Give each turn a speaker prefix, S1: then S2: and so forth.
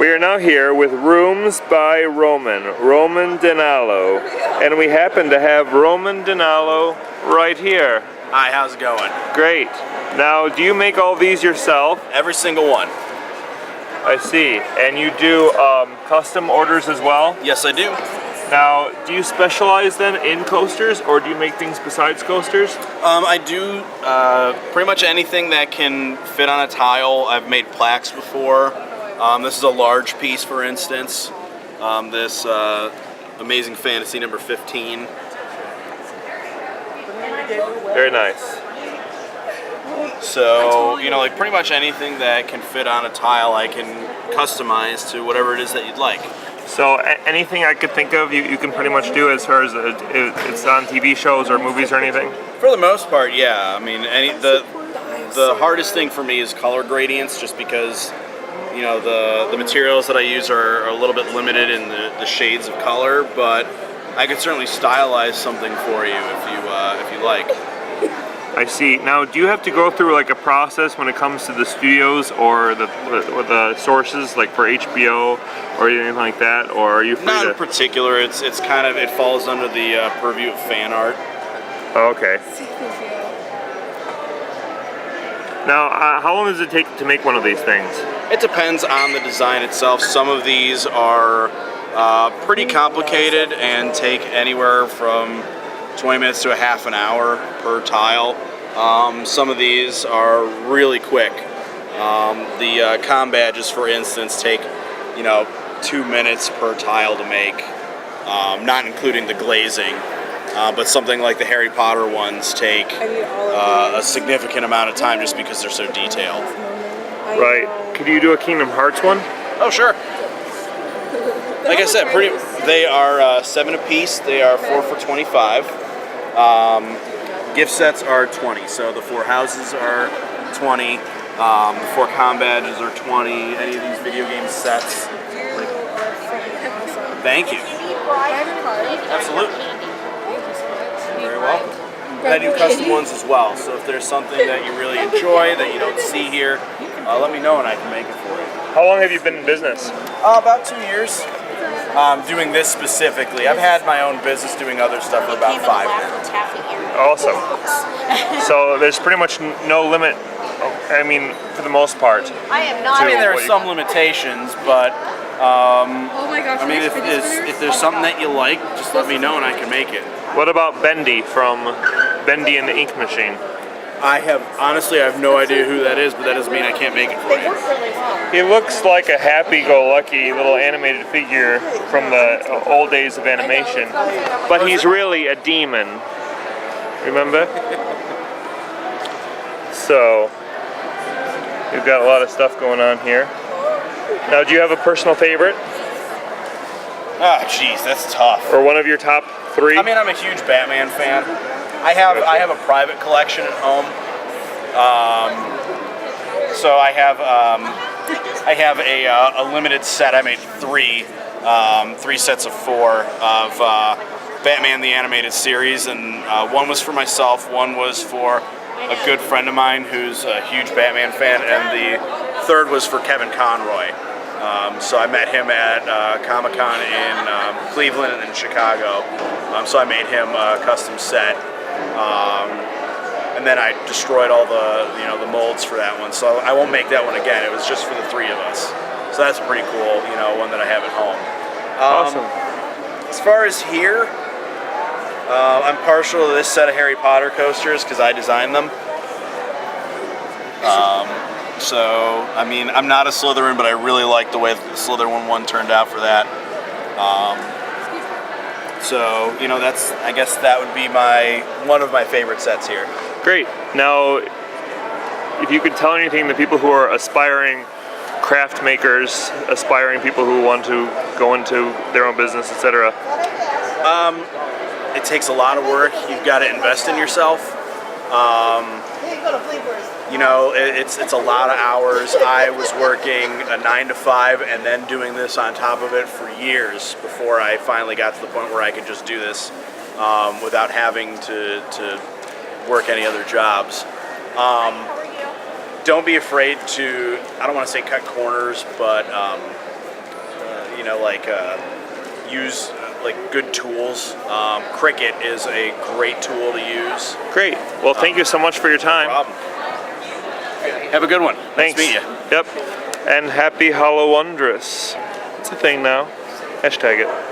S1: We are now here with Rooms by Roman Dinalo, and we happen to have Roman Dinalo right here.
S2: Hi, how's it going?
S1: Great. Now, do you make all these yourself?
S2: Every single one.
S1: I see. And you do custom orders as well?
S2: Yes, I do.
S1: Now, do you specialize then in coasters, or do you make things besides coasters?
S2: I do pretty much anything that can fit on a tile. I've made plaques before. This is a large piece, for instance. This Amazing Fantasy number 15.
S1: Very nice.
S2: So, you know, like pretty much anything that can fit on a tile, I can customize to whatever it is that you'd like.
S1: So anything I could think of, you can pretty much do as far as it's on TV shows or movies or anything?
S2: For the most part, yeah. I mean, the hardest thing for me is color gradients, just because, you know, the materials that I use are a little bit limited in the shades of color, but I could certainly stylize something for you if you like.
S1: I see. Now, do you have to go through like a process when it comes to the studios or the sources, like for HBO or anything like that, or are you free
S2: Not
S1: to?
S2: in particular. It's kind of, it falls under the purview of fan art.
S1: Oh, okay. Now, how long does it take to make one of these things?
S2: It depends on the design itself. Some of these are pretty complicated and take anywhere from 20 minutes to a half an hour per tile. Some of these are really quick. The com badges, for instance, take 2 minutes per tile to make, not including the glazing. But something like the Harry Potter ones take a significant amount of time just because they're so detailed.
S1: Right. Could you do a Kingdom Hearts one?
S2: Oh, sure. Like I said, they are 7 apiece. They are 4 for $25. Gift sets are 20. So the 4 houses are 20. The 4 com badges are 20. Any of these video game sets. Thank you. Absolutely. Very welcome. I do custom ones as well. So if there's something that you really enjoy that you don't see here, let me know and I can make it for you.
S1: How long have you been in business?
S2: About 2 years. Doing this specifically. I've had my own business doing other stuff for about 5 now.
S1: Awesome. So there's pretty much no limit, I mean, for the most part.
S2: I mean, there are some limitations, but I mean, if there's something that you like, just let me know and I can make it.
S1: What about Bendy from Bendy and the Ink Machine?
S2: I have no idea who that is, but that doesn't mean I can't make it for you.
S1: He looks like a happy-go-lucky little animated figure from the old days of animation, but he's really a demon. Remember? So, we've got a lot of stuff going on here. Now, do you have a personal favorite?
S2: Ah, jeez, that's tough.
S1: Or one of your top 3?
S2: I mean, I'm a huge Batman fan. I have a private collection at home. So I have a limited set. I made 3 sets of 4 of Batman the Animated Series, and one was for myself, one was for a good friend of mine who's a huge Batman fan, and the third was for Kevin Conroy. So I met him at Comic-Con in Cleveland and in Chicago. So I made him a custom set. And then I destroyed all the molds for that one. So I won't make that one again. It was just for the 3 of us. So that's pretty cool, one that I have at home.
S1: Awesome.
S2: As far as here, I'm partial to this set of Harry Potter coasters because I designed them. So, I mean, I'm not a Slytherin, but I really like the way the Slytherin one turned out for that. So, I guess that would be one of my favorite sets here.
S1: Great. Now, if you could tell anything to people who are aspiring craft makers, aspiring people who want to go into their own business, etc.
S2: It takes a lot of work. You've got to invest in yourself. It's a lot of hours. I was working a 9 to 5 and then doing this on top of it for years before I finally got to the point where I could just do this without having to work any other jobs. Don't be afraid to, I don't want to say cut corners, but use good tools. Cricut is a great tool to use.
S1: Great. Well, thank you so much for your time.
S2: No problem. Have a good one.
S1: Thanks.
S2: Nice to meet you.
S1: Yep. And happy Hollow Wondrous. It's a thing now. Hashtag it.